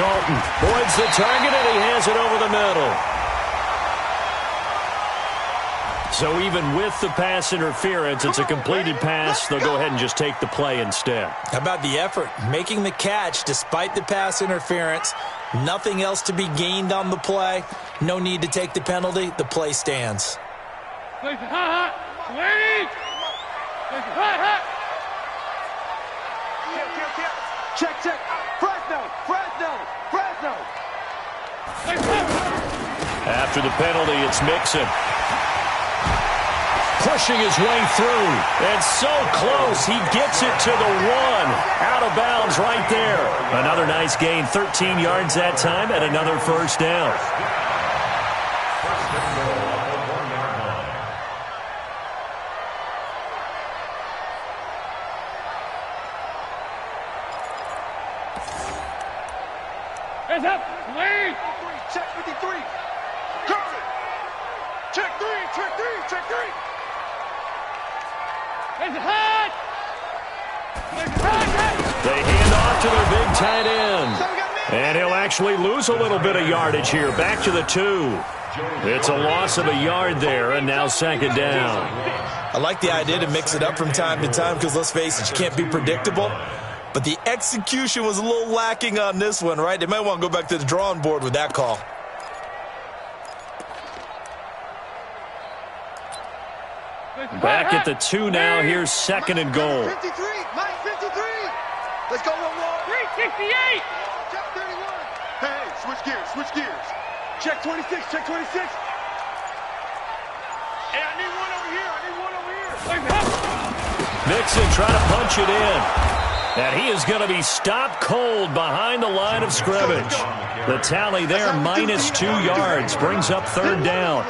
Dalton voids the target, and he has it over the middle. So even with the pass interference, it's a completed pass. They'll go ahead and just take the play instead. How about the effort? Making the catch despite the pass interference. Nothing else to be gained on the play. No need to take the penalty. The play stands. Check, check. Fresno. After the penalty, it's Mixon. Pushing his way through. And so close, he gets it to the one. Out of bounds right there. Another nice gain, 13 yards that time, and another first down. Hands up, lead. Check 53. Curry. Check three. Hands hot. They hand off to their big tight end. And he'll actually lose a little bit of yardage here. Back to the 2. It's a loss of a yard there, and now second down. I like the idea to mix it up from time to time because, let's face it, you can't be predictable. But the execution was a little lacking on this one, right? They might want to go back to the drawing board with that call. Back at the 2 now. Here's second and goal. 53. Mike 53. Let's go one more. 368. Check 31. Hey, switch gears. Check 26. Hey, I need one over here. Mixon trying to punch it in. And he is going to be stopped cold behind the line of scrimmage. The tally there, minus 2 yards, brings up third down.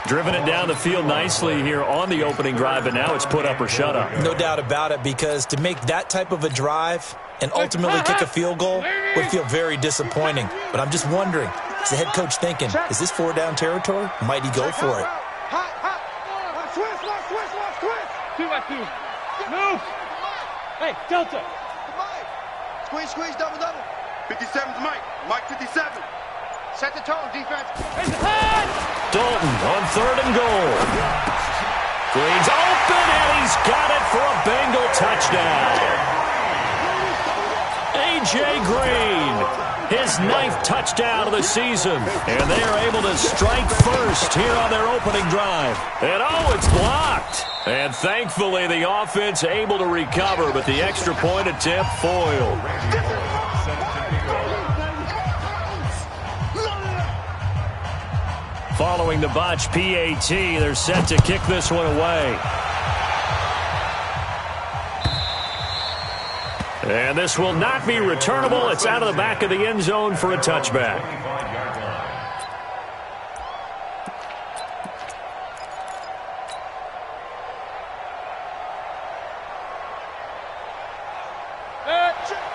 Driven it down the field nicely here on the opening drive, but now it's put up or shut up. No doubt about it, because to make that type of a drive and ultimately kick a field goal would feel very disappointing. But I'm just wondering, is the head coach thinking, is this 4-down territory? Might he go for it? Switch. 2-2. Move. Hey, Delta. Squeeze, double. 57's Mike. Mike 57. Set the tone, defense. Dalton on third and goal. Green's open, and he's got it for a Bengal touchdown. A.J. Green, his 9th touchdown of the season. And they are able to strike first here on their opening drive. And it's blocked. And thankfully, the offense able to recover, but the extra point attempt foiled. Following the botch PAT, they're set to kick this one away. And this will not be returnable. It's out of the back of the end zone for a touchback.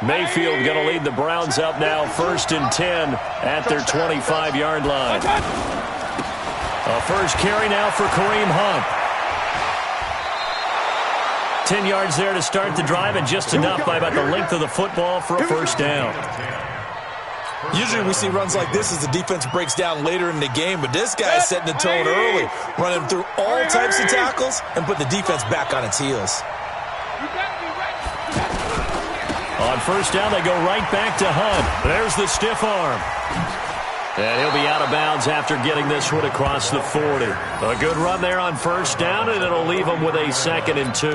Mayfield going to lead the Browns up now, 1st and 10 at their 25-yard line. A first carry now for Kareem Hunt. 10 yards there to start the drive, and just enough by about the length of the football for a first down. Usually we see runs like this as the defense breaks down later in the game, but this guy is setting the tone early, running through all types of tackles and put the defense back on its heels. On first down, they go right back to Hunt. There's the stiff arm. And he'll be out of bounds after getting this one across the 40. A good run there on first down, and it'll leave him with a 2nd and 2.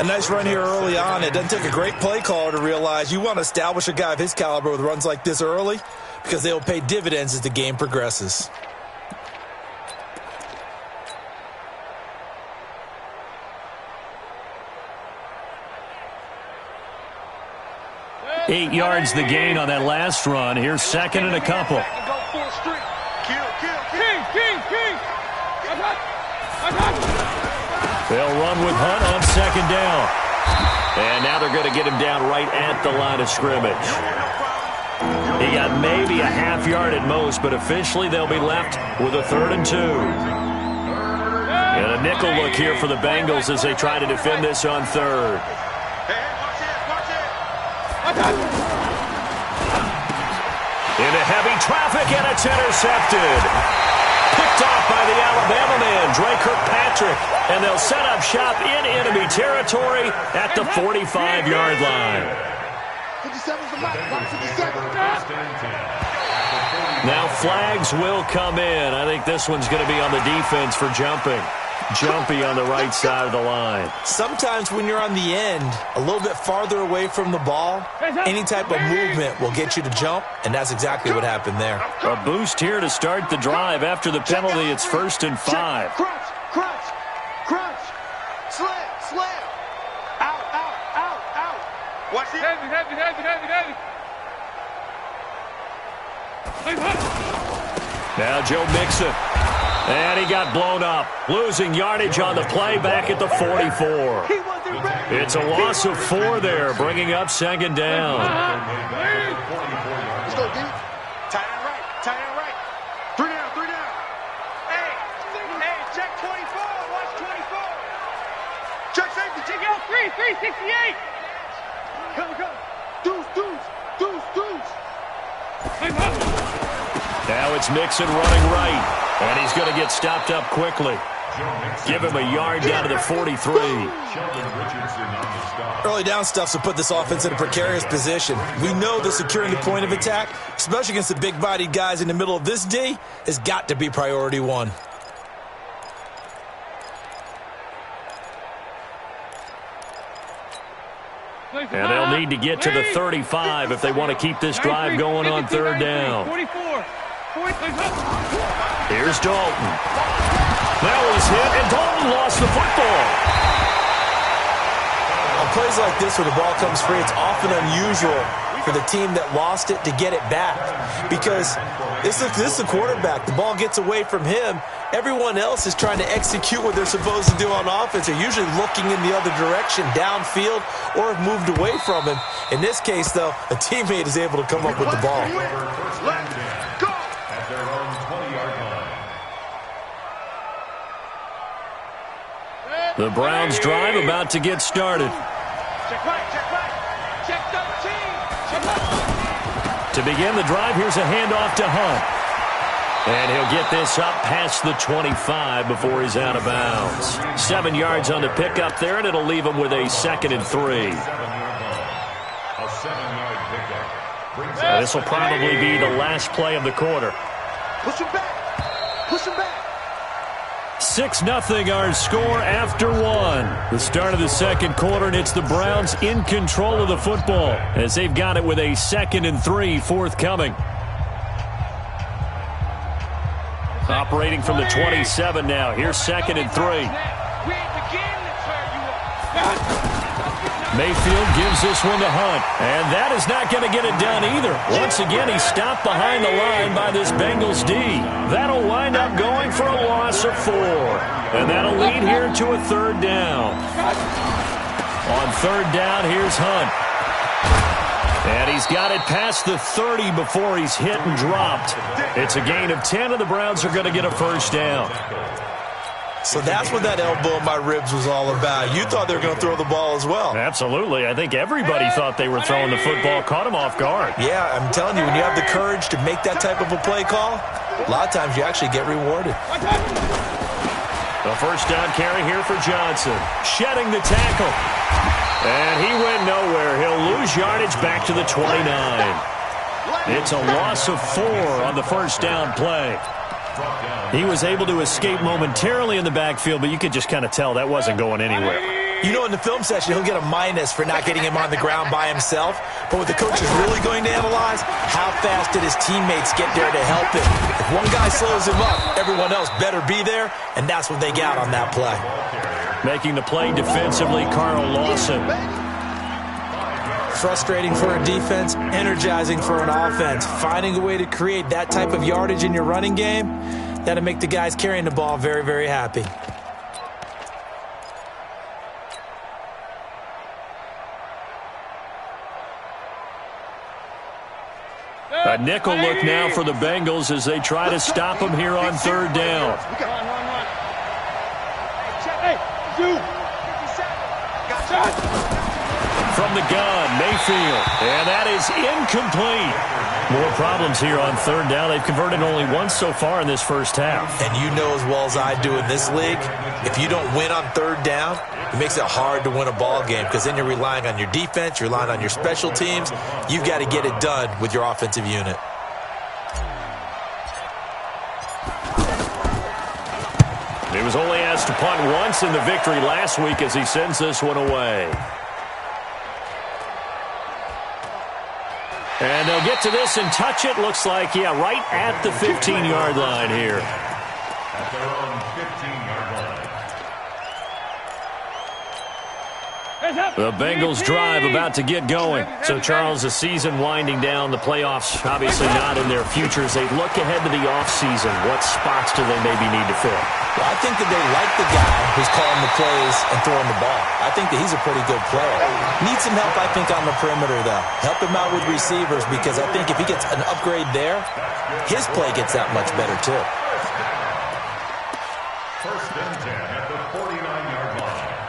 A nice run here early on. It doesn't take a great play caller to realize you want to establish a guy of his caliber with runs like this early, because they will pay dividends as the game progresses. Eight yards the gain on that last run. Here's second and a couple. They'll run with Hunt on second down. And now they're going to get him down right at the line of scrimmage. He got maybe a half yard at most, but officially they'll be left with a 3rd and 2. And a nickel look here for the Bengals as they try to defend this on 3rd. Heavy traffic, and it's intercepted. Picked off by the Alabama man, Dre Kirkpatrick. And they'll set up shop in enemy territory at the 45-yard line. 57's the mark. 57. Now flags will come in. I think this one's going to be on the defense for jumping. Jumpy on the right side of the line. Sometimes when you're on the end, a little bit farther away from the ball, any type of movement will get you to jump, and that's exactly what happened there. A boost here to start the drive. After the penalty, it's 1st and 5. Crunch, crunch, crunch. Slam, slam. Out, out, out, out. Watch it. Heavy. Now Joe Mixon. And he got blown up. Losing yardage on the play back at the 44. It's a loss of 4 there, bringing up 2nd down. Let's go deep. Tight end right. 3 down. Hey, check 24. Watch 24. Check safety. Check out 368. Come. Deuce. Now it's Mixon running right. And he's going to get stopped up quickly. Give him a yard down to the 43. Early down stuff to put this offense in a precarious position. We know that securing the point of attack, especially against the big-bodied guys in the middle of this D, has got to be priority 1. And they'll need to get to the 35 if they want to keep this drive going on 3rd down. 44. Here's Dalton. That was hit, and Dalton lost the football. On plays like this where the ball comes free, it's often unusual for the team that lost it to get it back. Because this is the quarterback. The ball gets away from him. Everyone else is trying to execute what they're supposed to do on offense. They're usually looking in the other direction, downfield, or have moved away from him. In this case, though, a teammate is able to come up with the ball. The Browns drive about to get started. Check right. Check 13. To begin the drive, here's a handoff to Hunt. And he'll get this up past the 25 before he's out of bounds. 7 yards on the pickup there, and it'll leave him with a 2nd and 3. So this will probably be the last play of the quarter. Push him back. 6-0 our score after 1. The start of the 2nd quarter, and it's the Browns in control of the football as they've got it with a 2nd and 3 forthcoming. Operating from the 27 now. Here's 2nd and 3. Mayfield gives this one to Hunt. And that is not going to get it done either. Once again, he's stopped behind the line by this Bengals D. That'll wind up going for a loss of 4. And that'll lead here to a 3rd down. On 3rd down, here's Hunt. And he's got it past the 30 before he's hit and dropped. It's a gain of 10, and the Browns are going to get a 1st down. So that's what that elbow in my ribs was all about. You thought they were going to throw the ball as well. Absolutely. I think everybody thought they were throwing the football, caught him off guard. Yeah, I'm telling you, when you have the courage to make that type of a play call, a lot of times you actually get rewarded. The 1st down carry here for Johnson. Shedding the tackle. And he went nowhere. He'll lose yardage back to the 29. It's a loss of 4 on the 1st down play. He was able to escape momentarily in the backfield, but you could just kind of tell that wasn't going anywhere. You know, in the film session, he'll get a minus for not getting him on the ground by himself. But what the coach is really going to analyze, how fast did his teammates get there to help him? If one guy slows him up, everyone else better be there, and that's what they got on that play. Making the play defensively, Carl Lawson. Frustrating for a defense, energizing for an offense. Finding a way to create that type of yardage in your running game, that'll make the guys carrying the ball very, very happy. A nickel look now for the Bengals as they try to stop him here on 3rd down. from the gun, Mayfield. And that is incomplete. More problems here on third down. They've converted only once so far in this first half. And you know as well as I do in this league, if you don't win on third down, it makes it hard to win a ball game because then you're relying on your defense, you're relying on your special teams. You've got to get it done with your offensive unit. He was only asked to punt once in the victory last week as he sends this one away. And they'll get to this and touch it. Looks like, yeah, right at the 15-yard line here. At their own 15-yard line. The Bengals drive about to get going. So, Charles, the season winding down, the playoffs obviously not in their futures. They look ahead to the offseason. What spots do they maybe need to fill? Well, I think that they like the guy who's calling the plays and throwing the ball. I think that he's a pretty good player. Needs some help, I think, on the perimeter, though. Help him out with receivers because I think if he gets an upgrade there, his play gets that much better, too. First and 10 at the 49-yard line.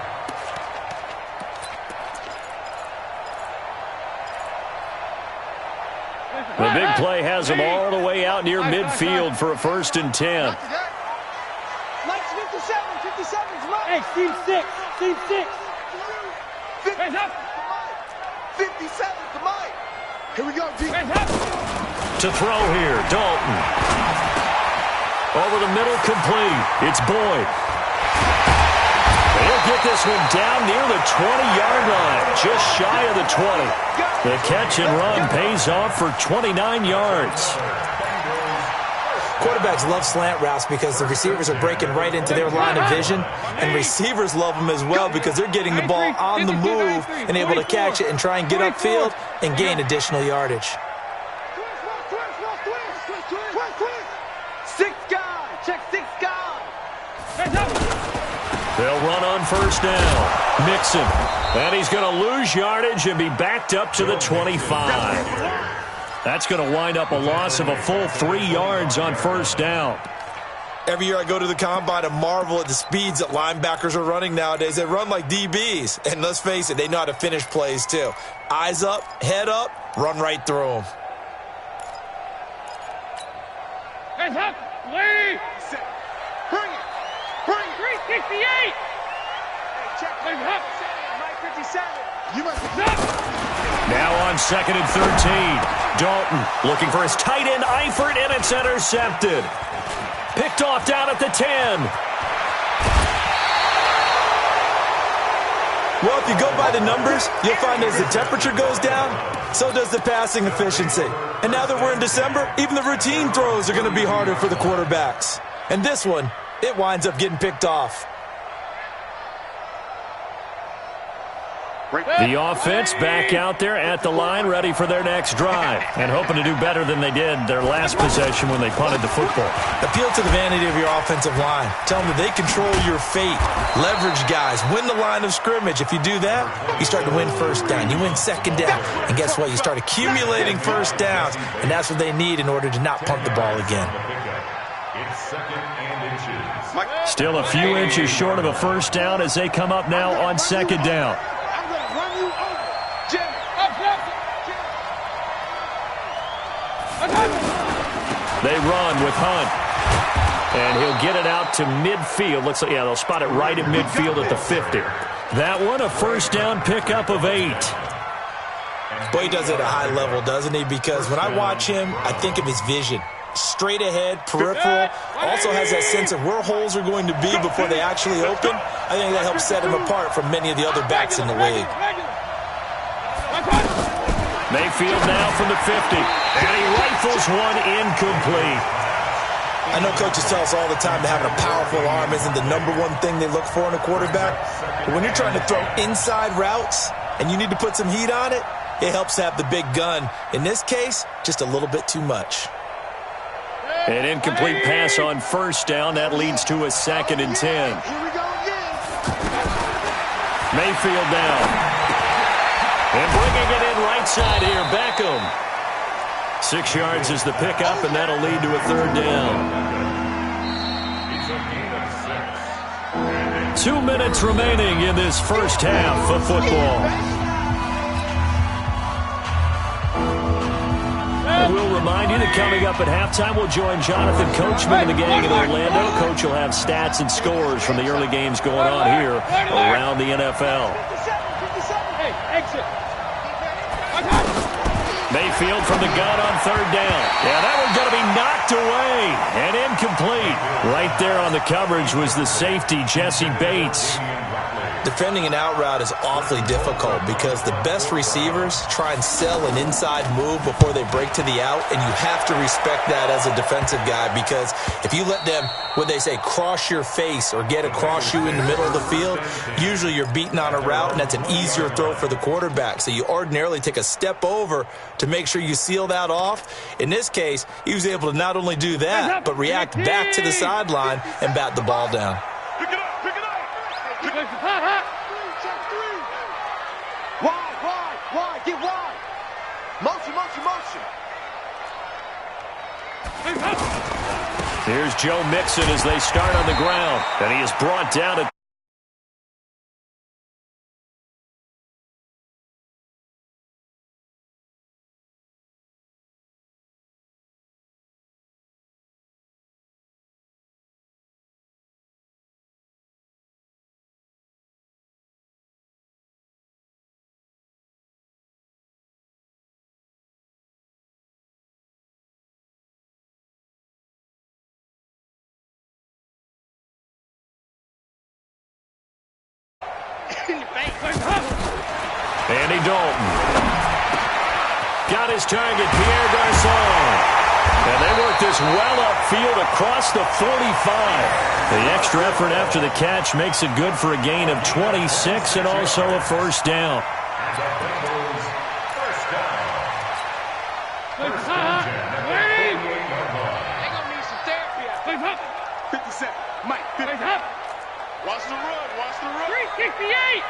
The big play has him all the way out near midfield for a first and 10. Mike's 57, 57's Mike. Hey, team 6, team 6. 57 to Mike. Here we go, D. To throw here, Dalton. Over the middle, complete. It's Boyd. He'll get this one down near the 20-yard line, just shy of the 20. The catch and run pays off for 29 yards. Quarterbacks love slant routes because the receivers are breaking right into their line of vision, and receivers love them as well because they're getting the ball on the move and able to catch it and try and get upfield and gain additional yardage. Six guy. Check six guy. They'll run on first down. Mixon. And he's going to lose yardage and be backed up to the 25. That's going to wind up a loss of a full 3 yards on first down. Every year I go to the combine and marvel at the speeds that linebackers are running nowadays. They run like DBs. And let's face it, they know how to finish plays too. Eyes up, head up, run right through them. Hands up, Lee. Bring it. Bring it. 368. Hey, check Hands up. Mike 57. You must Hands up. Now on second and 13. Dalton looking for his tight end, Eifert, and it's intercepted. Picked off down at the 10. Well, if you go by the numbers, you'll find as the temperature goes down, so does the passing efficiency. And now that we're in December, even the routine throws are going to be harder for the quarterbacks. And this one, it winds up getting picked off. The offense back out there at the line, ready for their next drive, and hoping to do better than they did their last possession when they punted the football. Appeal to the vanity of your offensive line. Tell them that they control your fate. Leverage guys. Win the line of scrimmage. If you do that, you start to win first down. You win second down. And guess what? You start accumulating first downs, and that's what they need in order to not punt the ball again. It's second and inches. Still a few inches short of a first down as they come up now on second down. run you over. Jim. They run with Hunt. And he'll get it out to midfield. Looks like, yeah, they'll spot it right at midfield at the 50. That one, a first down pickup of 8. Boy, he does it at a high level, doesn't he? Because when I watch him, I think of his vision. Straight ahead, peripheral, also has that sense of where holes are going to be before they actually open. I think that helps set him apart from many of the other backs in the league. Mayfield now from the 50. And he rifles one incomplete. I know coaches tell us all the time that having a powerful arm isn't the number one thing they look for in a quarterback. But when you're trying to throw inside routes and you need to put some heat on it, it helps to have the big gun. In this case, just a little bit too much. An incomplete pass on first down. That leads to a second and 10. Here we go again. Mayfield down. And bringing it in right side here, Beckham. 6 yards is the pickup, and that'll lead to a third down. It's a gain of 6. 2 minutes remaining in this first half of football. We'll remind you that coming up at halftime, we'll join Jonathan Coachman and the gang in Orlando. Coach will have stats and scores from the early games going on here around the NFL. Hey, exit. Mayfield from the gun on third down. Yeah, that one's going to be knocked away and incomplete. Right there on the coverage was the safety, Jesse Bates. Defending an out route is awfully difficult because the best receivers try and sell an inside move before they break to the out, and you have to respect that as a defensive guy because if you let them, what they say, cross your face or get across you in the middle of the field, usually you're beaten on a route, and that's an easier throw for the quarterback. So you ordinarily take a step over to make sure you seal that off. In this case, he was able to not only do that, but react back to the sideline and bat the ball down. Wide, get wide. Motion. Here's Joe Mixon as they start on the ground, and he is brought down at Andy Dalton. Got his target, Pierre Garçon. And they work this well upfield across the 45. The extra effort after the catch makes it good for a gain of 26 and also a first down. Watch the run. 368.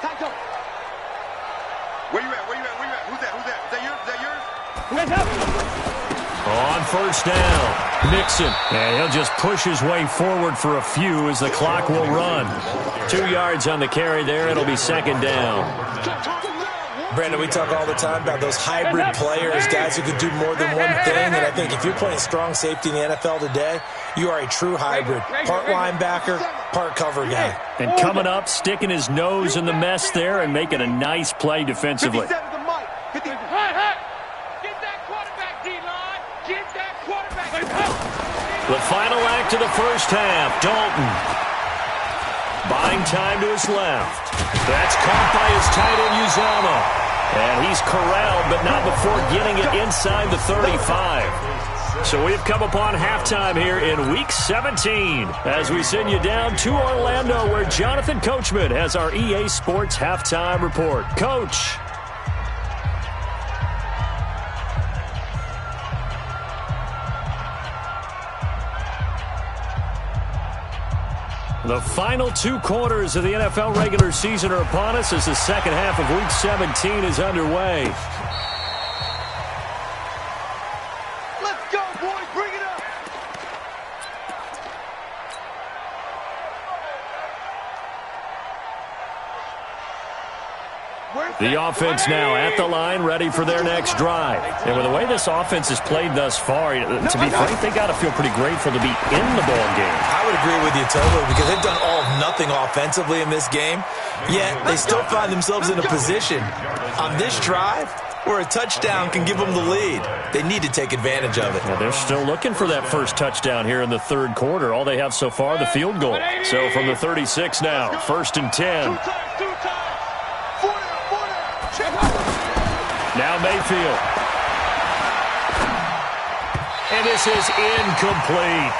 Time go. Where you at? Who's that? Is that yours? On first down, Mixon. And he'll just push his way forward for a few as the clock will run. 2 yards on the carry there. It'll be second down. Brandon, we talk all the time about those hybrid players, guys who can do more than one thing. And I think if you're playing strong safety in the NFL today, you are a true hybrid. Part linebacker, part cover guy. And coming up, sticking his nose in the mess there and making a nice play defensively. 57 to Mike. Get that quarterback, D-line. Get that quarterback. The final act of the first half, Dalton. Buying time to his left. That's caught by his tight end, Uzama. And he's corralled, but not before getting it inside the 35. So we've come upon halftime here in Week 17 as we send you down to Orlando where Jonathan Coachman has our EA Sports Halftime Report. Coach. The final 2 quarters of the NFL regular season are upon us as the second half of Week 17 is underway. Let's go, boys. Bring it up. The offense now at the line, ready for their next drive. And with the way this offense has played thus far, to be frank, they got to feel pretty grateful to be in the ball game. I would agree with you totally because they've done all of nothing offensively in this game, yet they still find themselves in a position on this drive where a touchdown can give them the lead. They need to take advantage of it. Well, they're still looking for that first touchdown here in the third quarter. All they have so far, the field goal. So from the 36 now, 1st and 10. Now Mayfield. And this is incomplete.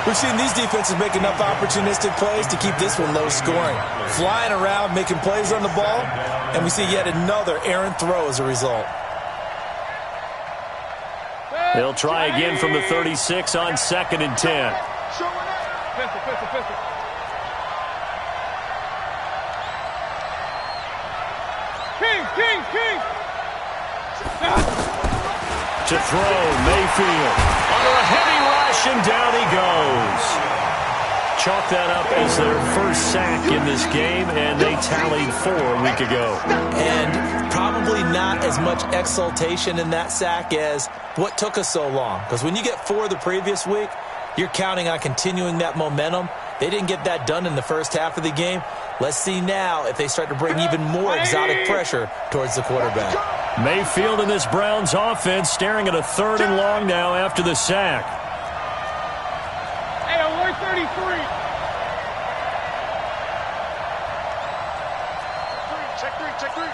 We've seen these defenses make enough opportunistic plays to keep this one low scoring. Flying around, making plays on the ball, and we see yet another errant throw as a result. They'll try again from the 36 on 2nd and 10. Pistol. King. To throw, Mayfield. Under a heavy rush, and down he goes. chalk that up as their first sack in this game, and they tallied 4 a week ago. And probably not as much exultation in that sack as what took us so long. Because when you get 4 the previous week, you're counting on continuing that momentum. They didn't get that done in the first half of the game. Let's see now if they start to bring even more exotic pressure towards the quarterback. Mayfield in this Browns offense staring at a 3rd and long now after the sack. Hey, alert 33. Check three, check three.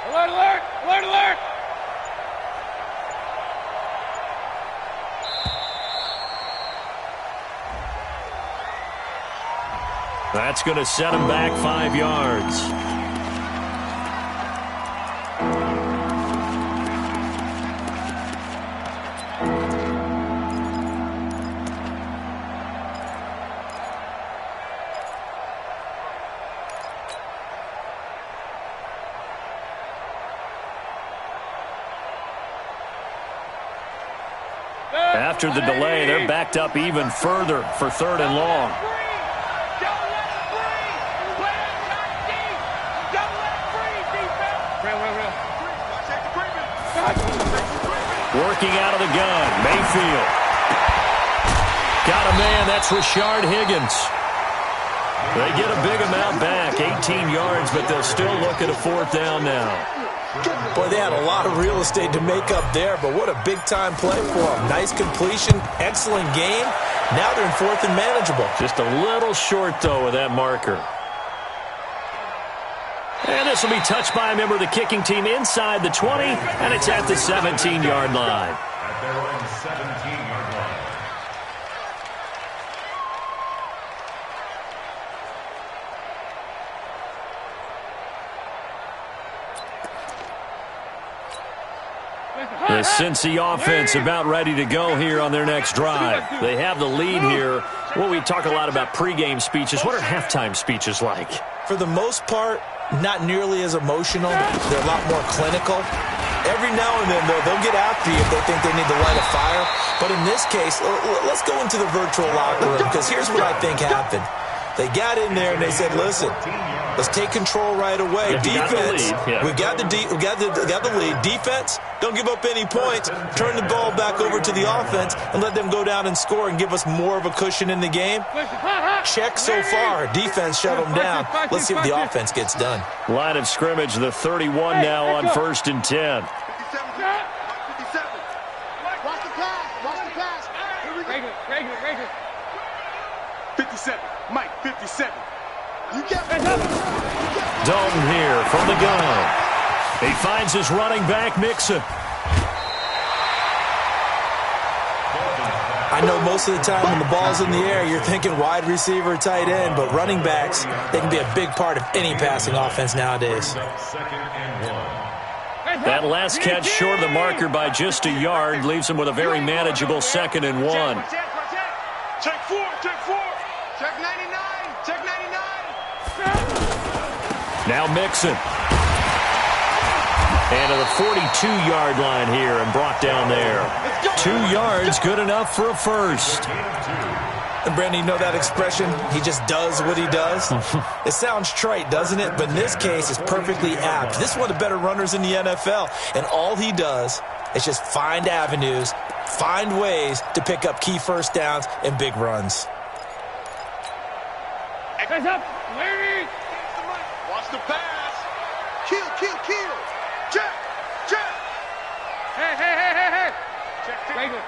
Alert, alert, alert, alert. That's going to set him back 5 yards. After the delay, they're backed up even further for 3rd and long. Working out of the gun, Mayfield. Got a man, that's Rashard Higgins. They get a big amount back, 18 yards, but they'll still look at a 4th down now. Boy, they had a lot of real estate to make up there, but what a big-time play for them. Nice completion, excellent game. Now they're in 4th and manageable. Just a little short, though, of that marker. And this will be touched by a member of the kicking team inside the 20, and it's at the 17-yard line. At their own 17-yard line. The Cincy offense about ready to go here on their next drive. They have the lead here. Well, we talk a lot about pregame speeches. What are halftime speeches like? For the most part, not nearly as emotional. They're a lot more clinical. Every now and then, though, they'll get after you if they think they need to light a fire. But in this case, let's go into the virtual locker room, because here's what I think happened. They got in there and they said, listen, let's take control right away. Defense, we got the lead. Defense, don't give up any points. Turn the ball back over to the offense and let them go down and score and give us more of a cushion in the game. Check so far. Defense shut them down. Let's see what the offense gets done. Line of scrimmage, the 31 now on 1st and 10. 57. Watch the pass. Watch the pass. Regular. 57. Mike, 57. You get Dalton here from the gun. He finds his running back, Mixon. I know most of the time when the ball's in the air, you're thinking wide receiver, tight end, but running backs, they can be a big part of any passing offense nowadays. That last catch short of the marker by just a yard leaves him with a very manageable 2nd and 1. Check 4. Check 99. Check 99. Now Mixon. And to the 42-yard line here and brought down there. 2 yards, good enough for a first. And Brandon, you know that expression? He just does what he does. It sounds trite, doesn't it? But in this case, it's perfectly apt. This is one of the better runners in the NFL. And all he does is just find avenues, find ways to pick up key first downs and big runs. Hands up. Larry. Watch the pass. Kill. Check. Hey. Check. Regular.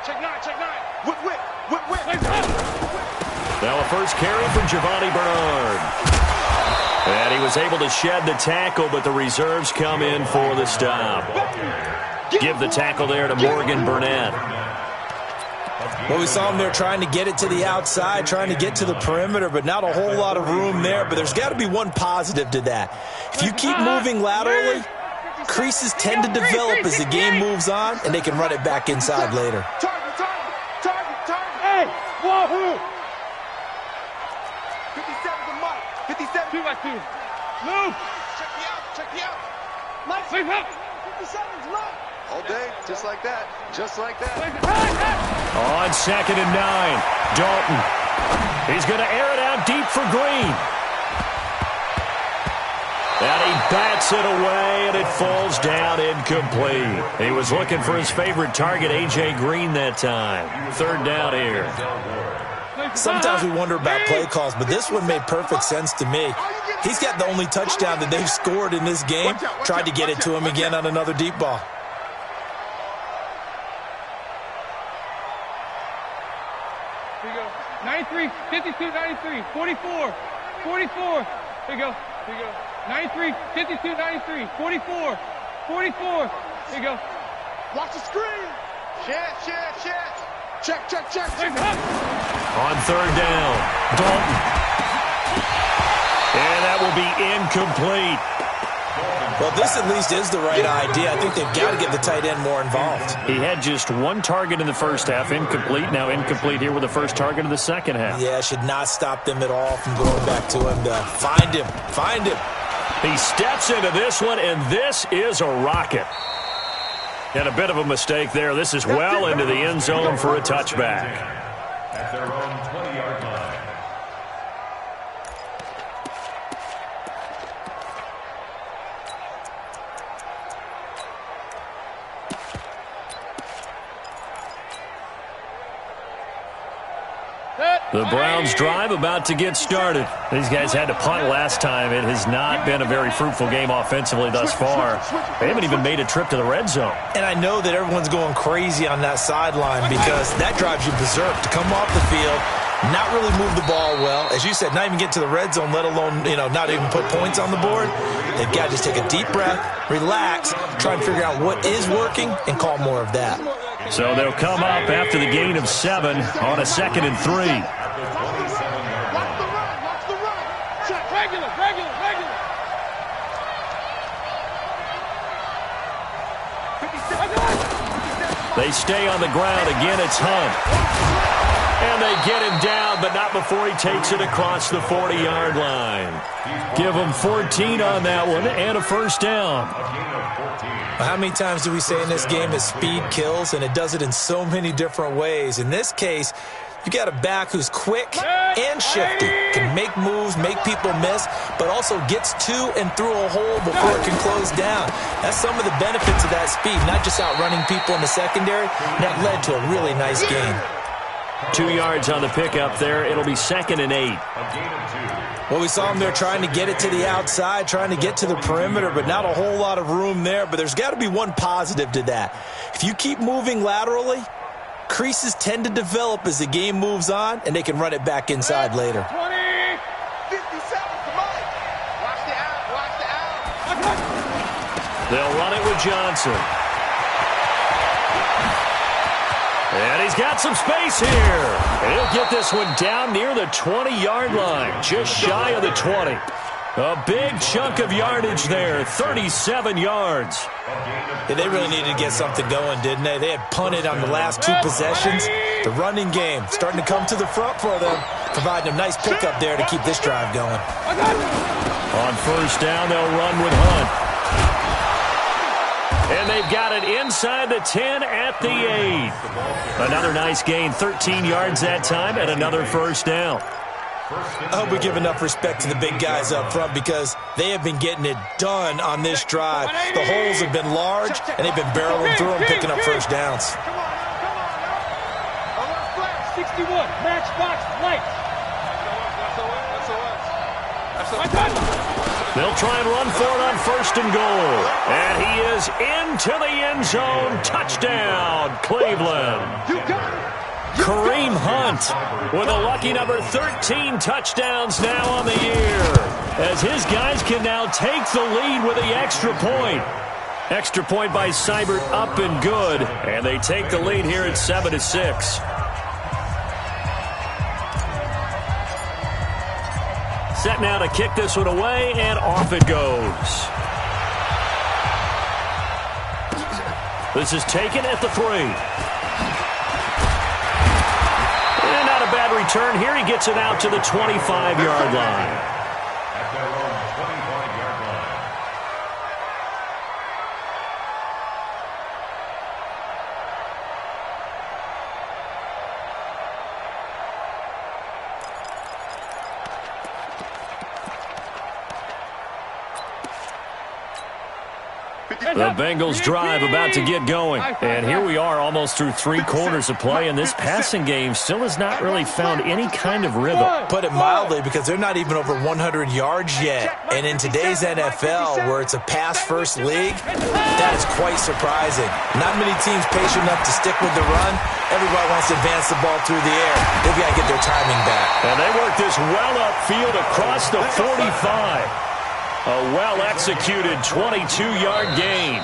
Check 9. Whip. Now a first carry from Giovanni Bernard. And he was able to shed the tackle, but the reserves come in for the stop. Give the tackle there to Morgan Burnett. Well, we saw him there trying to get it to the outside, trying to get to the perimeter, but not a whole lot of room there. But there's got to be one positive to that. If you keep moving laterally, creases tend to develop as the game moves on, and they can run it back inside later. Target. Hey, wahoo. 57 to Mike. 57. 2x2. Move. Check me out. Mike. Sleep up. 57's Mike. All day, just like that. Just like that. On 2nd and 9, Dalton. He's going to air it out deep for Green. And he bats it away, and it falls down incomplete. He was looking for his favorite target, A.J. Green, that time. 3rd down here. Sometimes we wonder about play calls, but this one made perfect sense to me. He's got the only touchdown that they've scored in this game. Tried to get it to him again on another deep ball. Here you go. 93, 52, 93, 44, 44. Here you go. Here you go. 93, 52, 93, 44, 44. Here you go. Watch the screen. Check. On 3rd down, Dalton. And that will be incomplete. Well, this at least is the right idea. I think they've got to get the tight end more involved. He had just 1 target in the first half, incomplete. Now incomplete here with the first target of the second half. Yeah, should not stop them at all from going back to him to find him. Find him. He steps into this one, and this is a rocket. And a bit of a mistake there. This is well into the end zone for a touchback. At their own 20-yard line. The Browns drive about to get started. These guys had to punt last time. It has not been a very fruitful game offensively thus far. They haven't even made a trip to the red zone. And I know that everyone's going crazy on that sideline because that drives you berserk to come off the field, not really move the ball well. As you said, not even get to the red zone, let alone, not even put points on the board. They've got to just take a deep breath, relax, try and figure out what is working, and call more of that. So they'll come up after the gain of 7 on a 2nd and 3. They stay on the ground. Again, it's Hunt. And they get him down, but not before he takes it across the 40-yard line. Give him 14 on that one and a first down. How many times do we say in this game that speed kills, and it does it in so many different ways? In this case, you got a back who's quick and shifty, can make moves, make people miss, but also gets to and through a hole before it can close down. That's some of the benefits of that speed, not just outrunning people in the secondary. That led to a really nice gain. 2 yards on the pickup there. It'll be 2nd and 8. Well, we saw them there trying to get it to the outside, trying to get to the perimeter, but not a whole lot of room there. But there's got to be one positive to that. If you keep moving laterally, creases tend to develop as the game moves on, and they can run it back inside later. 20, 57, come on. Watch the out. They'll run it with Johnson. And he's got some space here. And he'll get this one down near the 20-yard line, just shy of the 20. A big chunk of yardage there, 37 yards. Yeah, they really needed to get something going, didn't they? They had punted on the last 2 possessions. The running game starting to come to the front for them, providing a nice pickup there to keep this drive going. On first down, they'll run with Hunt. And they've got it inside the 10 at the 8. Another nice gain, 13 yards that time, and another first down. I hope we give enough respect to the big guys up front because they have been getting it done on this drive. The holes have been large, and they've been barreling through them, picking up first downs. 61, matchbox lights. They'll try and run for it on 1st and goal. And he is into the end zone. Touchdown, Cleveland. Kareem Hunt with a lucky number 13 touchdowns now on the year, as his guys can now take the lead with the extra point. Extra point by Seibert up and good, and they take the lead here at 7-6. Set now to kick this one away, and off it goes. This is taken at the 3. And not a bad return here. He gets it out to the 25-yard line. At their own 25-yard The Bengals drive about to get going. And here we are almost through 3 quarters of play, and this passing game still has not really found any kind of rhythm. Put it mildly, because they're not even over 100 yards yet. And in today's NFL, where it's a pass-first league, that is quite surprising. Not many teams patient enough to stick with the run. Everybody wants to advance the ball through the air. They've got to get their timing back. And they work this well upfield across the 45. A well-executed 22-yard gain.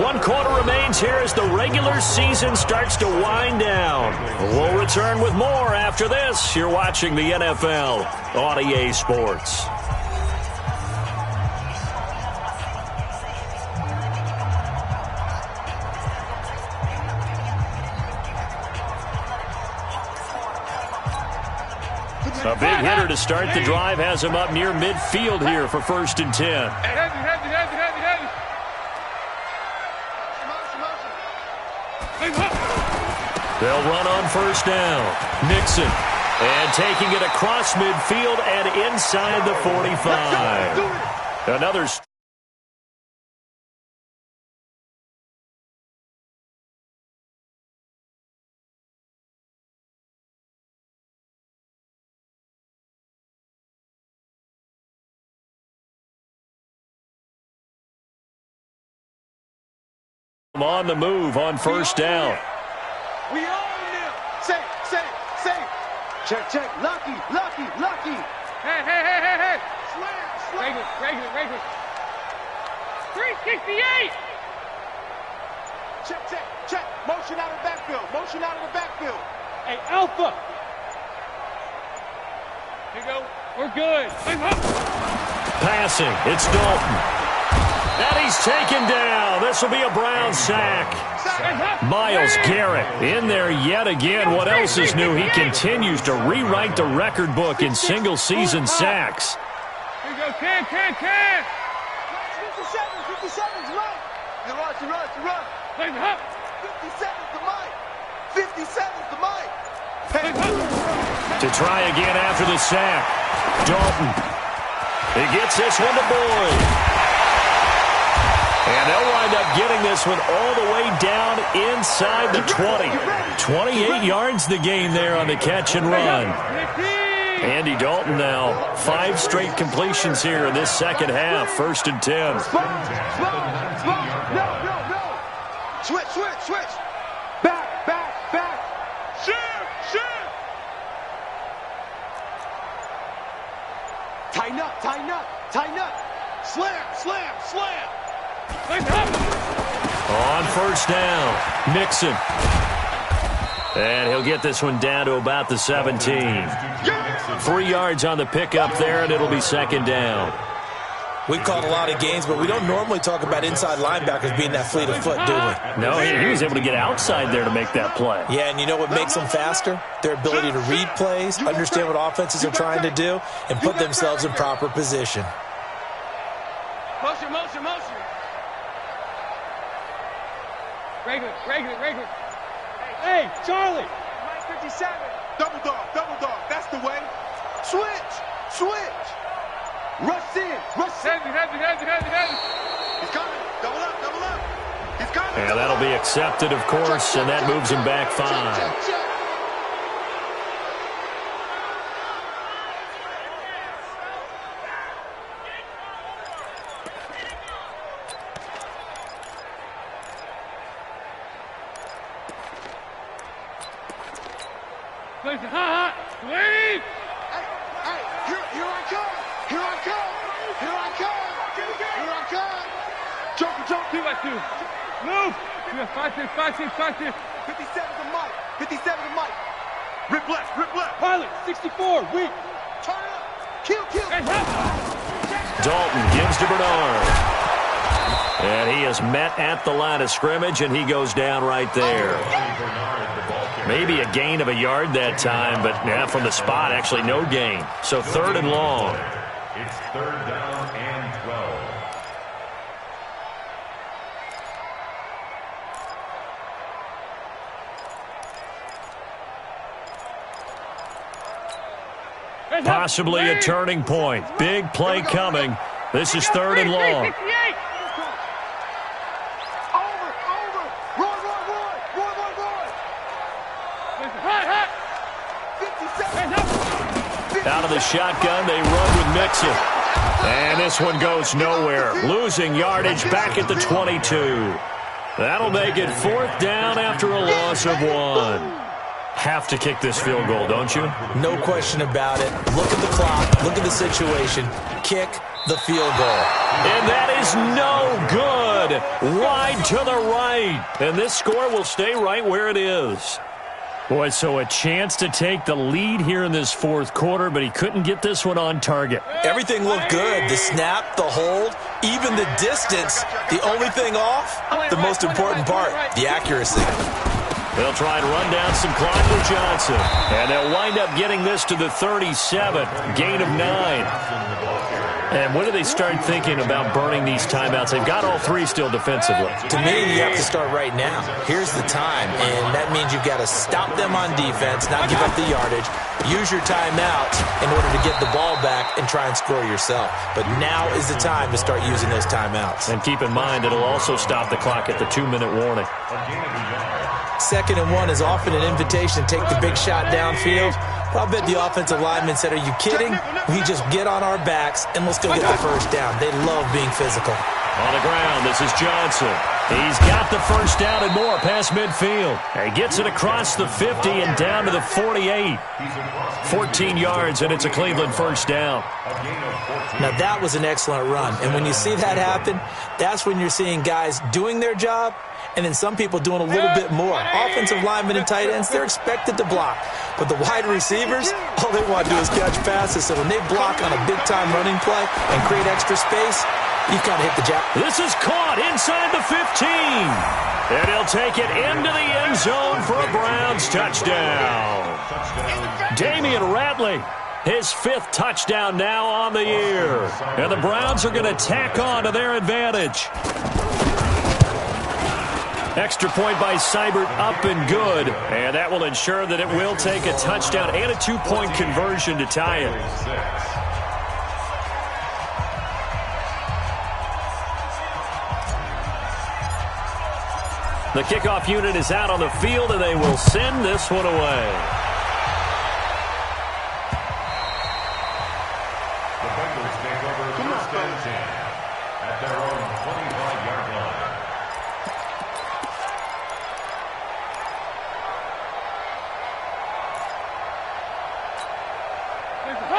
1 quarter remains here as the regular season starts to wind down. We'll return with more after this. You're watching the NFL on EA Sports. A big hitter to start the drive has him up near midfield here for 1st and 10. They'll run on 1st down. Mixon. And taking it across midfield and inside the 45. Another... on the move on 1st down. We own them. Safe. Check. Lucky. Hey. Slam. Regular. 368. Check. Motion out of the backfield. Hey, Alpha. Here you go. We're good. Passing. It's Dalton. And he's taken down. This will be a Brown sack. Myles Garrett in there yet again. What else is new? He continues to rewrite the record book in single-season sacks. Here you go. 10. 57's right. You run. 57's the mic. To try again after the sack. Dalton. He gets this one to Boyd. And they'll wind up getting this one all the way down inside the 20. 28 yards the gain there on the catch and run. Andy Dalton now 5 straight completions here in this second half. 1st and 10. No. Switch. Back. Shoot. Tighten up. Slam. On 1st down, Mixon. And he'll get this one down to about the 17. 3 yards on the pickup there, and it'll be 2nd down. We've called a lot of games, but we don't normally talk about inside linebackers being that fleet of foot, do we? No, he was able to get outside there to make that play. Yeah, and you know what makes them faster? Their ability to read plays, understand what offenses are trying to do, and put themselves in proper position. Motion. Regular. Hey, Charlie. 57. Double dog. That's the way. Switch. Rush in. Heavy. He's coming. Double up. He's coming. And that'll be accepted, of course, and that moves him back 5. Leave! Hey, here I come! Joker! 2 by 2. Move! You got 5-6. 57's the mic. Rip left. Pilot, 64, weak. Turn up. Kill. Hey, Dalton gives to Bernard. And he is met at the line of scrimmage, and he goes down right there. Maybe a gain of a yard that time, but from the spot, actually no gain. So 3rd and long. It's 3rd down and 12. Possibly a turning point. Big play coming. This is 3rd and long. 68. Out of the shotgun, they run with Mixon. And this one goes nowhere. Losing yardage back at the 22. That'll make it 4th down after a loss of 1. Have to kick this field goal, don't you? No question about it. Look at the clock. Look at the situation. Kick the field goal. And that is no good. Wide to the right. And this score will stay right where it is. Boy, so a chance to take the lead here in this 4th quarter, but he couldn't get this one on target. Everything looked good. The snap, the hold, even the distance. The only thing off, the most important part, the accuracy. They'll try and run down some clock with Johnson. And they'll wind up getting this to the 37. Gain of 9. And when do they start thinking about burning these timeouts? They've got all 3 still defensively. To me, you have to start right now. Here's the time, and that means you've got to stop them on defense, not give up the yardage, use your timeouts in order to get the ball back and try and score yourself. But now is the time to start using those timeouts. And keep in mind, it'll also stop the clock at the 2-minute warning. 2nd and 1 is often an invitation to take the big shot downfield. But I bet the offensive lineman said, are you kidding? We just get on our backs and let's go get the 1st down. They love being physical. On the ground, this is Johnson. He's got the 1st down and more past midfield. He gets it across the 50 and down to the 48. 14 yards, and it's a Cleveland 1st down. Now, that was an excellent run. And when you see that happen, that's when you're seeing guys doing their job and then some people doing a little bit more. Offensive linemen and tight ends, they're expected to block. But the wide receivers, all they want to do is catch passes. So when they block on a big-time running play and create extra space, you've got to hit the jack. This is caught inside the 15. And he'll take it into the end zone for a Browns touchdown. Damian Ratley, his 5th touchdown now on the year. And the Browns are going to tack on to their advantage. Extra point by Seibert, up and good. And that will ensure that it will take a touchdown and a 2-point conversion to tie it. The kickoff unit is out on the field, and they will send this one away. The Bengals take over 1st and 10 at their own 25-yard line.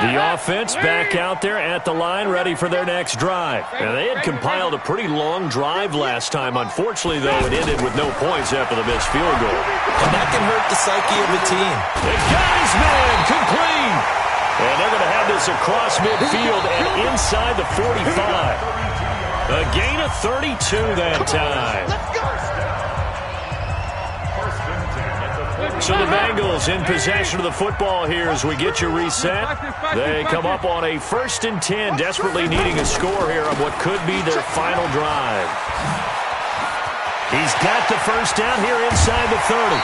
The offense back out there at the line, ready for their next drive. And they had compiled a pretty long drive last time. Unfortunately, though, it ended with no points after the missed field goal. And that can hurt the psyche of a team. They got his man, complete. And they're going to have this across midfield and inside the 45. A gain of 32 that time. So the Bengals in possession of the football here as we get you reset. They come up on a 1st and 10, desperately needing a score here on what could be their final drive. He's got the 1st down here inside the 30.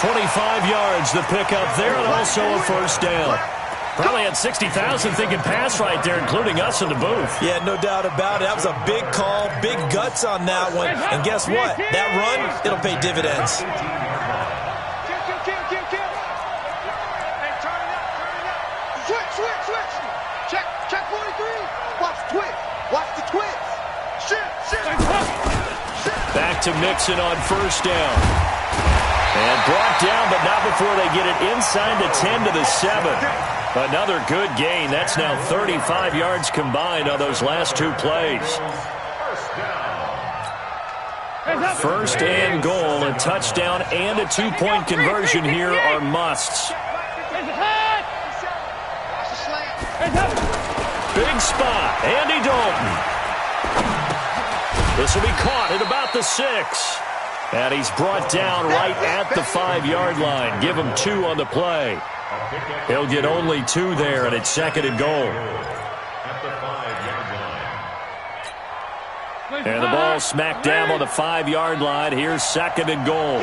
25 yards the pickup there, and also a 1st down. Probably had 60,000 thinking pass right there, including us in the booth. Yeah, no doubt about it. That was a big call, big guts on that one. And guess what? That run, it'll pay dividends. Check 43. Watch the twist. Watch the twist. Shift. Back to Mixon on 1st down. And brought down, but not before they get it inside the 10 to the 7. Another good gain. That's now 35 yards combined on those last 2 plays. 1st and goal, a touchdown and a 2-point conversion here are musts. Big spot, Andy Dalton. This will be caught at about the 6. And he's brought down right at the 5-yard line. Give him 2 on the play. He'll get only 2 there, and it's 2nd and goal. And the ball smacked down on the 5-yard line. Here's 2nd and goal.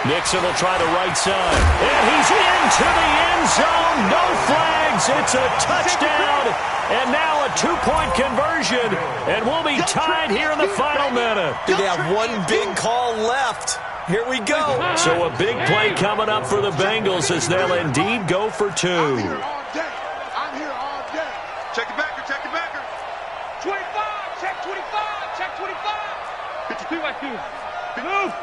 Nixon will try the right side. And he's into the end zone. No flags. It's a touchdown. And now a two-point conversion. And we'll be tied here in the final minute. They have one big call left. Here we go. So a big play coming up for the Bengals as they'll indeed go for two. I'm here all day. I'm here all day. Check the backer. Check the backer. 25. Check 25. Check 25. 52 by 2. Move.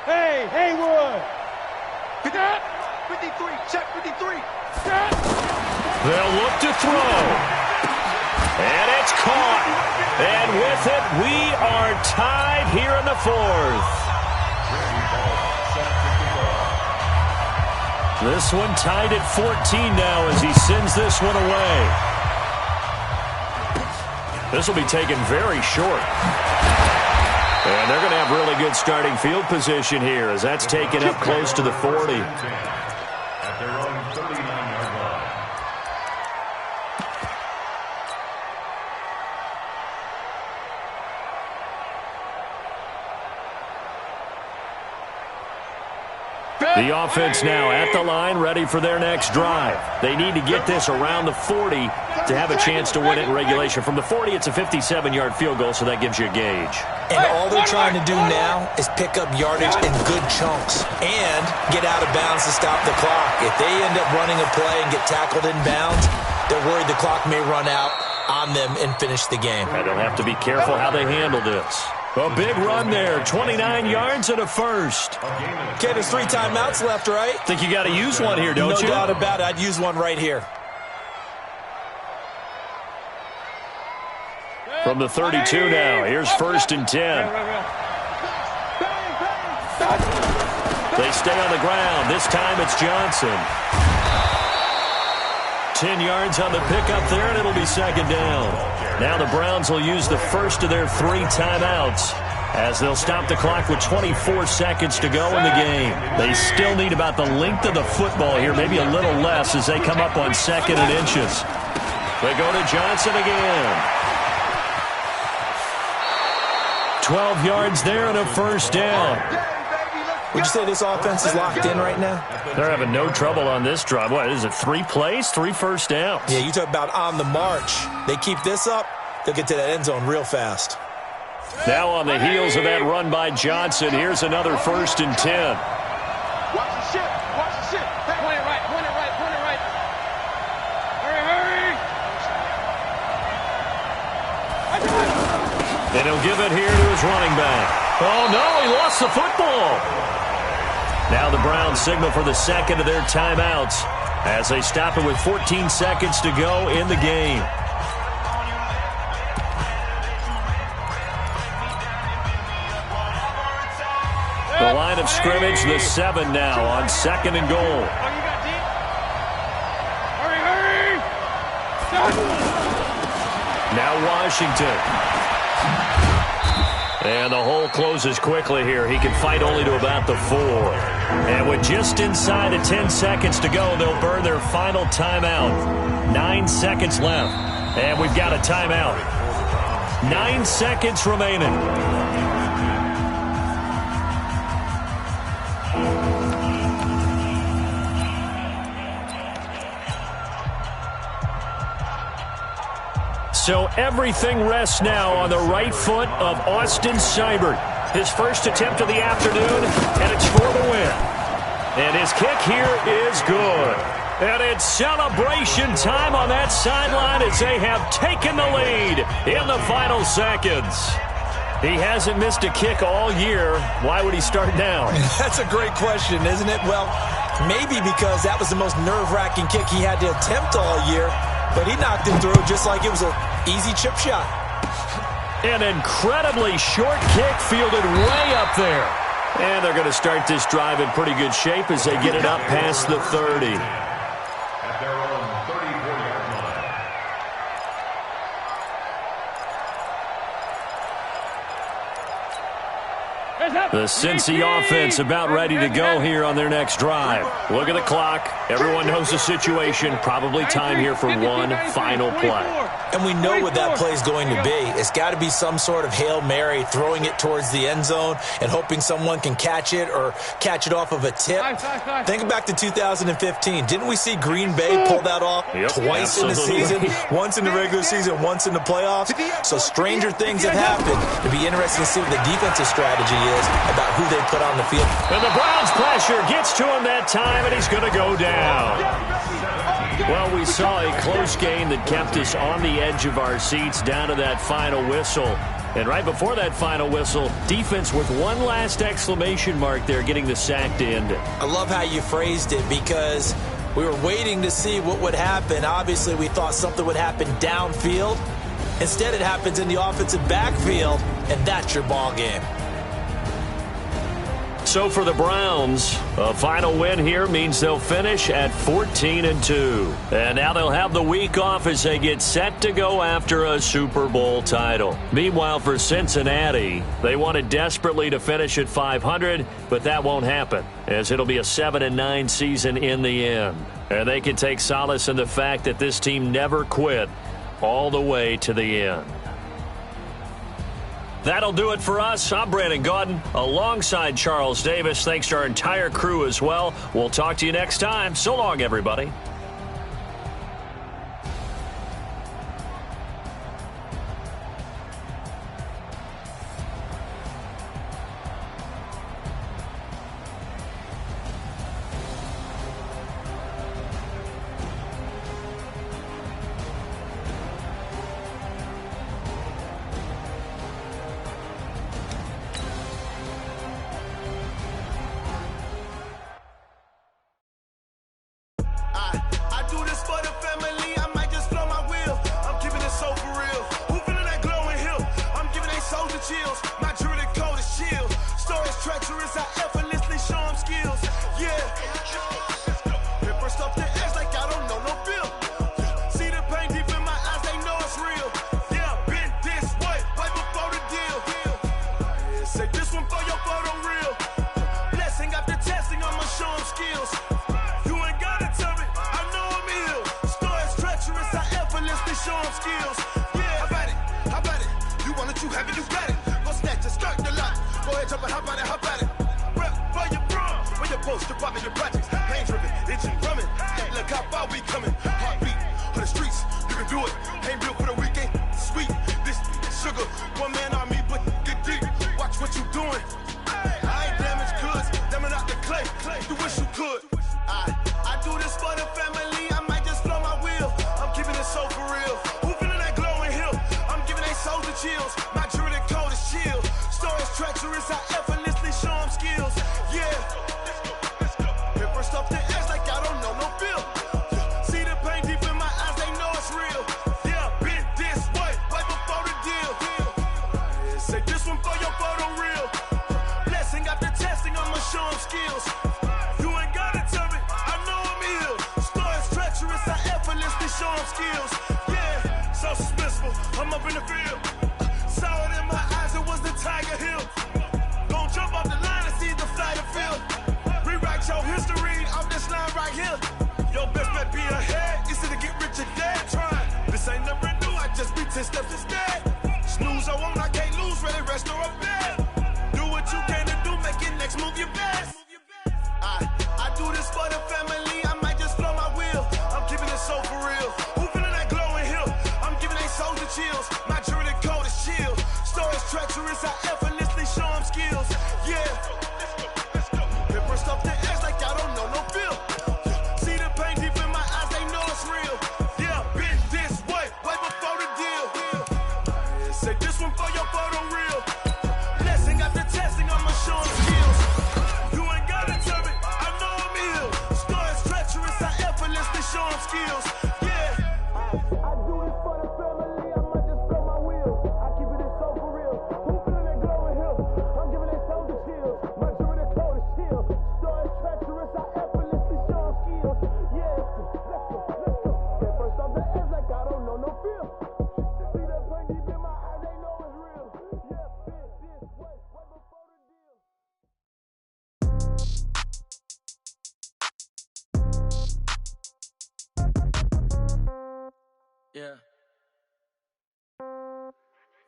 Hey, Haywood. 53. Check 53. They'll look to throw. And it's caught. And with it, we are tied here in the fourth. This one tied at 14 now as he sends this one away. This will be taken very short. And they're going to have really good starting field position here as that's taken up close to the 40. At their own 39-yard line. The offense now at the line, ready for their next drive. They need to get this around the 40 to have a chance to win it in regulation. From the 40, it's a 57-yard field goal, so that gives you a gauge. And all they're trying to do now is pick up yardage in good chunks and get out of bounds to stop the clock. If they end up running a play and get tackled in bounds, they're worried the clock may run out on them and finish the game. And they'll have to be careful how they handle this. A big run there, 29 yards and a first. Okay, there's 3 timeouts left, right? Think you got to use one here, don't you? No doubt about it. I'd use one right here. From the 32 now, here's 1st and 10. They stay on the ground. This time it's Johnson. 10 yards on the pickup there, and it'll be 2nd down. Now the Browns will use the first of their 3 timeouts as they'll stop the clock with 24 seconds to go in the game. They still need about the length of the football here, maybe a little less as they come up on 2nd and inches. They go to Johnson again. 12 yards there and a 1st down. Would you say this offense is locked in right now? They're having no trouble on this drive. What is it, 3 plays, 3 first downs? Yeah, you talk about on the march. They keep this up, they'll get to that end zone real fast. Now on the heels of that run by Johnson, here's another 1st and 10. Watch the ship. Watch the ship. Point it right. Point it right. Point it right. Hurry. And he'll give it here to his running back. Oh, no, he lost the football. Now the Browns signal for the 2nd of their timeouts as they stop it with 14 seconds to go in the game. The line of scrimmage, the 7 now on 2nd and goal. Oh, you got deep. Hurry. Now Washington. And the hole closes quickly here. He can fight only to about the 4. And with just inside of 10 seconds to go, they'll burn their final timeout. 9 seconds left. And we've got a timeout. 9 seconds remaining. So everything rests now on the right foot of Austin Seibert. His first attempt of the afternoon, and it's for the win. And his kick here is good. And it's celebration time on that sideline as they have taken the lead in the final seconds. He hasn't missed a kick all year. Why would he start now? That's a great question, isn't it? Well, maybe because that was the most nerve-wracking kick he had to attempt all year. But he knocked it through just like it was an easy chip shot. An incredibly short kick fielded way up there. And they're going to start this drive in pretty good shape as they get it up past the 30. At their own 34-yard line. The Cincy offense about ready to go here on their next drive. Look at the clock. Everyone knows the situation. Probably time here for one final play. And we know what that play is going to be. It's got to be some sort of Hail Mary, throwing it towards the end zone and hoping someone can catch it or catch it off of a tip. Think back to 2015. Didn't we see Green Bay pull that off twice in the season? Once in the regular season, once in the playoffs. So stranger things have happened. It'll be interesting to see what the defensive strategy is about who they put on the field. And the Browns' pressure gets to him that time, and he's going to go down. Well, we saw a close game that kept us on the edge of our seats down to that final whistle. And right before that final whistle, defense with one last exclamation mark there, getting the sack to end it. I love how you phrased it because we were waiting to see what would happen. Obviously, we thought something would happen downfield. Instead, it happens in the offensive backfield, and that's your ball game. So for the Browns, a final win here means they'll finish at 14-2. And now they'll have the week off as they get set to go after a Super Bowl title. Meanwhile, for Cincinnati, they wanted desperately to finish at 500, but that won't happen, as it'll be a 7-9 season in the end. And they can take solace in the fact that this team never quit all the way to the end. That'll do it for us. I'm Brandon Gaudin alongside Charles Davis. Thanks to our entire crew as well. We'll talk to you next time. So long, everybody.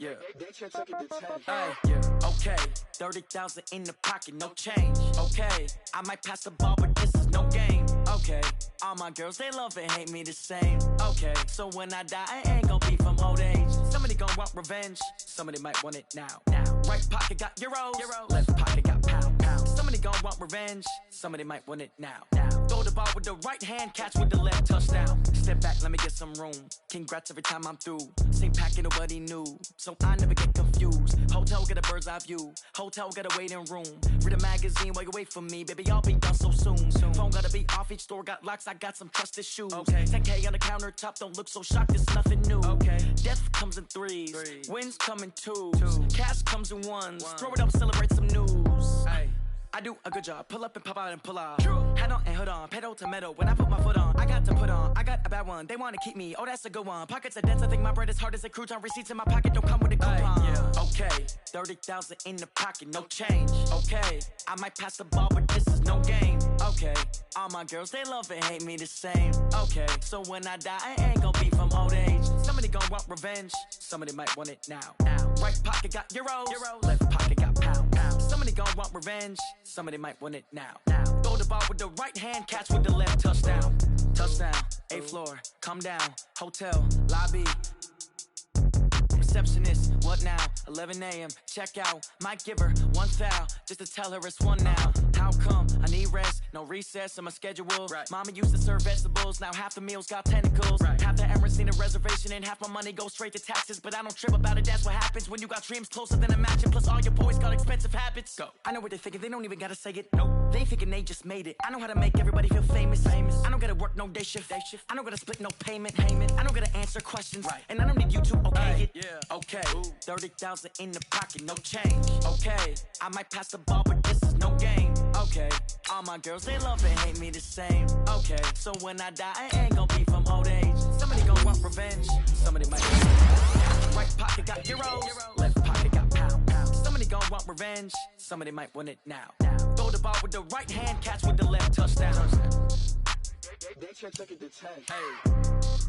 Yeah. Hey, yeah. Okay, 30,000 in the pocket, no change. Okay, I might pass the ball, but this is no game. Okay, all my girls, they love and hate me the same. Okay, so when I die, I ain't gon' be from old age. Somebody gon' want revenge, somebody might want it now. Right pocket got euros, left pocket got pound. Somebody gon' want revenge, somebody might want it now. Throw the ball with the right hand, catch with the left, touchdown. Step back, let me get some room. Congrats every time I'm through. Same packet, nobody knew, so I never get confused. Hotel get a bird's eye view, hotel get a waiting room. Read a magazine while you wait for me, baby, I'll be done so soon. Phone gotta be off, each store got locks, I got some trusted shoes. 10K on the countertop, don't look so shocked, it's nothing new. Death comes in threes, wins come in twos, cash comes in ones. Throw it up, celebrate some news. I do a good job, pull up and pop out and pull off. Head on and hood on, pedal to metal. When I put my foot on, I got to put on. I got a bad one, they wanna keep me, oh that's a good one. Pockets are dense, I think my bread is hard as a crouton. Receipts in my pocket don't come with a coupon. Okay, 30,000 in the pocket, no change. Okay, I might pass the ball, but this is no game. Okay, all my girls, they love and hate me the same. Okay, so when I die, I ain't gon' be from old age. Somebody gon' want revenge, somebody might want it now. Right pocket got euros, left pocket got pound. Somebody gon' want revenge, somebody might want it now. Throw the ball with the right hand, catch with the left, touchdown. Touchdown, 8th floor, come down, hotel, lobby. Receptionist, what now? 11 a.m., check out. Might give her one foul, just to tell her it's one now. How come? I need rest, no recess in my schedule. Mama used to serve vegetables, now half the meals got tentacles. Half the Emirates need a reservation and half my money goes straight to taxes. But I don't trip about it, that's what happens when you got dreams closer than a mansion. Plus all your boys got expensive habits. Go. I know what they're thinking, they don't even gotta say it. Nope. They thinking they just made it. I know how to make everybody feel famous. I don't gotta work no day shift. I don't gotta split no payment. I don't gotta answer questions. And I don't need you to okay it. Okay, 30,000 in the pocket, no change. Okay, I might pass the ball, but this is no game. Okay, all my girls, they love and hate me the same. Okay, so when I die, I ain't gon' be from old age. Somebody gon' want revenge, somebody might want it. Right pocket got euros, left pocket got pound. Somebody gon' want revenge, somebody might want it now. Throw the ball with the right hand, catch with the left, touchdown. They check it to 10. Hey.